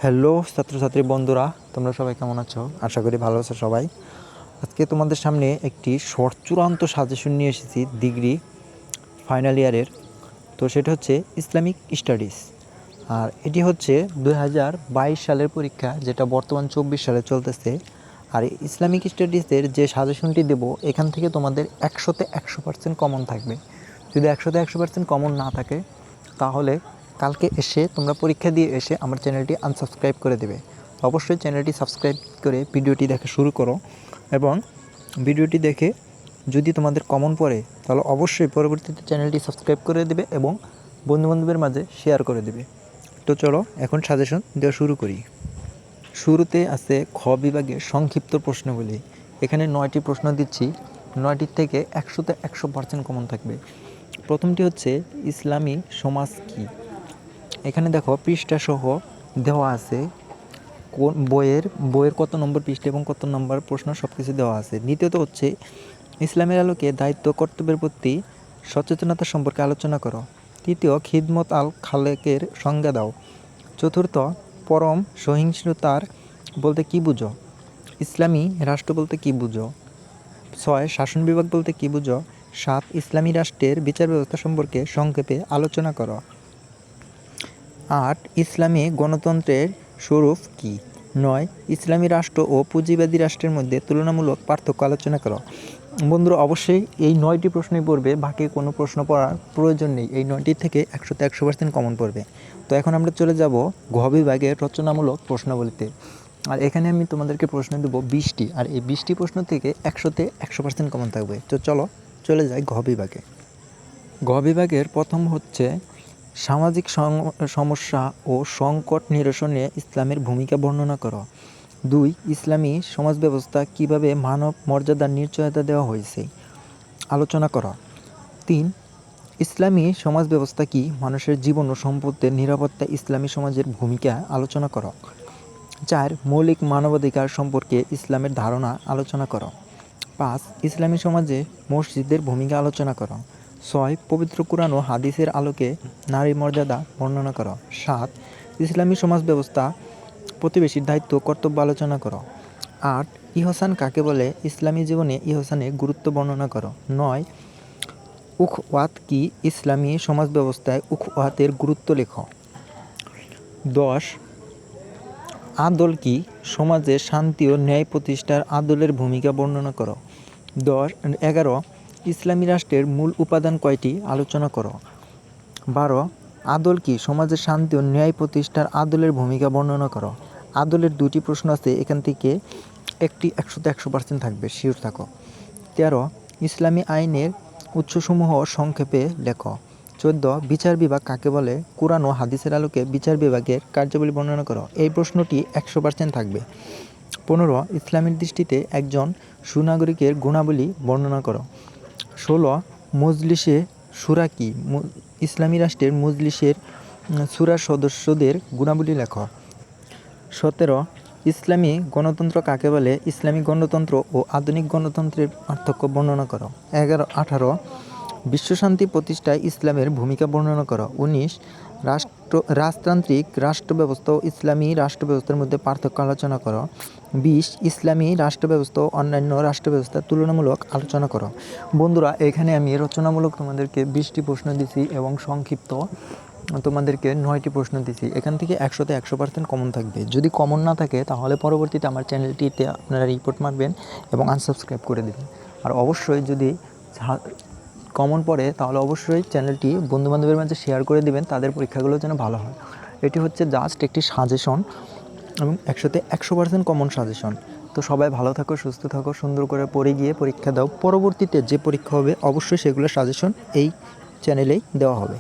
Hello ছাত্রছাত্রী বন্ধুরা, তোমরা সবাই কেমন আছো? আশা করি ভালো আছো সবাই। আজকে তোমাদের সামনে একটি চূড়ান্ত সাজেশন নিয়ে এসেছি ডিগ্রি ফাইনাল ইয়ারের। তো সেটা হচ্ছে ইসলামিক স্টাডিজ, আর এটি হচ্ছে 2022 সালের পরীক্ষা, যেটা বর্তমান 24 সালে চলতেছে। আর ইসলামিক স্টাডিজের যে সাজেশনটি দেব, এখান থেকে তোমাদের 100% কমন থাকবে। যদি 100% কমন না থাকে, তাহলে কালকে এসে তোমরা পরীক্ষা দিয়ে এসে আমার চ্যানেলটি আনসাবস্ক্রাইব করে দেবে। অবশ্যই চ্যানেলটি সাবস্ক্রাইব করে ভিডিওটি দেখা শুরু করো, এবং ভিডিওটি দেখে যদি তোমাদের কমন পড়ে তাহলে অবশ্যই পরবর্তীতে চ্যানেলটি সাবস্ক্রাইব করে দেবে এবং বন্ধুবান্ধবের মাঝে শেয়ার করে দেবে। তো চলো এখন সাজেশন দেওয়া শুরু করি। শুরুতে আছে খ বিভাগের সংক্ষিপ্ত প্রশ্নগুলি। এখানে 9টি প্রশ্ন দিচ্ছি, 9টির থেকে 100% কমন থাকবে। প্রথমটি হচ্ছে ইসলামী সমাজ কী। এখানে দেখো পৃষ্ঠা সহ দেওয়া আছে, কোন বইয়ের কত নম্বর পৃষ্ঠা এবং কত নম্বর প্রশ্ন সব কিছু দেওয়া আছে। দ্বিতীয়ত হচ্ছে ইসলামের আলোকে দায়িত্ব কর্তব্যের প্রতি সচেতনতা সম্পর্কে আলোচনা করো। তৃতীয়, খিদমত আল খালেকের সংজ্ঞা দাও। চতুর্থ, পরম সহিংসতার বলতে কী বুঝো? ইসলামী রাষ্ট্র বলতে কী বুঝো? 6, শাসন বিভাগ বলতে কী বুঝো? 7, ইসলামী রাষ্ট্রের বিচার ব্যবস্থা সম্পর্কে সংক্ষেপে আলোচনা করো। 8, ইসলামী গণতন্ত্রের স্বরূপ কী? 9, ইসলামী রাষ্ট্র ও পুঁজিবাদী রাষ্ট্রের মধ্যে তুলনামূলক পার্থক্য আলোচনা করো। বন্ধুরা, অবশ্যই এই 9টি প্রশ্নই পড়বে, বাকি কোনো প্রশ্ন পড়ার প্রয়োজন নেই। এই 9টির থেকে 100% কমন পড়বে। তো এখন আমরা চলে যাব ঘ বিভাগের রচনামূলক প্রশ্নাবলীতে। আর এখানে আমি তোমাদেরকে প্রশ্ন দেবো 20টি, আর এই 20টি প্রশ্ন থেকে 100% কমন থাকবে। তো চলো চলে যাই ঘ বিভাগে। ঘ বিভাগের প্রথম হচ্ছে সামাজিক সমস্যা ও সংকট নিরসনে ইসলামের ভূমিকা বর্ণনা করো। 2, ইসলামী সমাজ ব্যবস্থা কীভাবে মানব মর্যাদার নিশ্চয়তা দেওয়া হয়েছে আলোচনা করো। 3, ইসলামী সমাজ ব্যবস্থা কি, মানুষের জীবন ও সম্পদের নিরাপত্তা ইসলামী সমাজের ভূমিকা আলোচনা করো। 4, মৌলিক মানবাধিকার সম্পর্কে ইসলামের ধারণা আলোচনা করো। 5, ইসলামী সমাজে মসজিদের ভূমিকা আলোচনা করো। 6, পবিত্র কুরআন ও হাদিসের আলোকে নারীর মর্যাদা বর্ণনা করো। 7, ইসলামী সমাজ ব্যবস্থা প্রতিবেশীর দায়িত্ব কর্তব্য আলোচনা করো। 8, ইহসান কাকে বলে, ইসলামী জীবনে ইহসানের গুরুত্ব বর্ণনা করো। 9, উখওয়াত কি, ইসলামী সমাজ ব্যবস্থায় উখওয়াতের গুরুত্ব লেখো। 10, আদল কি, সমাজে শান্তি ও ন্যায় প্রতিষ্ঠার আদলের ভূমিকা বর্ণনা করো। 11, ইসলামী রাষ্ট্রের মূল উপাদান কয়টি আলোচনা করো। 12, আদল কি, সমাজে শান্তি ও ন্যায় প্রতিষ্ঠার আদলের ভূমিকা বর্ণনা করো। আদলের 2টি প্রশ্ন আছে, এখান থেকে একটি 100% থাকবে, শিওর থাকো। 13, ইসলামী আইনের উৎসসমূহ সংক্ষেপে লেখো। 14, বিচার বিভাগ কাকে বলে, কুরআন ও হাদিসের আলোকে বিচার বিভাগের কার্যাবলী বর্ণনা করো। এই প্রশ্নটি 100% থাকবে। 15, ইসলামের দৃষ্টিতে একজন সুনাগরিকের গুণাবলী বর্ণনা করো। 16, মজলিসে শুরা কি, ইসলামী রাষ্ট্রের মজলিসের শুরার সদস্যদের গুণাবলী লেখো। 17, ইসলামী গণতন্ত্র কাকে বলে, ইসলামী গণতন্ত্র ও আধুনিক গণতন্ত্রের পার্থক্য বর্ণনা করো। 18, বিশ্বশান্তি প্রতিষ্ঠায় ইসলামের ভূমিকা বর্ণনা করো। 19, রাজতান্ত্রিক রাষ্ট্র ব্যবস্থা ও ইসলামী রাষ্ট্র ব্যবস্থার মধ্যে পার্থক্য আলোচনা করো। 20, ইসলামী রাষ্ট্র ব্যবস্থা ও অন্যান্য রাষ্ট্র ব্যবস্থার তুলনামূলক আলোচনা করো। বন্ধুরা, এখানে আমি রচনামূলক তোমাদেরকে 20টি প্রশ্ন দিছি এবং সংক্ষিপ্ত তোমাদেরকে 9টি প্রশ্ন দিছি। এখান থেকে 100% কমন থাকবে। যদি কমন না থাকে তাহলে পরবর্তীতে আমার চ্যানেলটিতে আপনারা রিপোর্ট মারবেন এবং আনসাবস্ক্রাইব করে দেবেন। আর অবশ্যই যদি কমন পড়ে তাহলে অবশ্যই চ্যানেলটি বন্ধুবান্ধবের মাঝে শেয়ার করে দেবেন, তাদের পরীক্ষাগুলো যেন ভালো হয়। এটি হচ্ছে জাস্ট একটি সাজেশন এবং 100% কমন সাজেশন। তো সবাই ভালো থাকো, সুস্থ থাকো, সুন্দর করে পড়ে গিয়ে পরীক্ষা দাও। পরবর্তীতে যে পরীক্ষা হবে অবশ্যই সেগুলোর সাজেশন এই চ্যানেলেই দেওয়া হবে।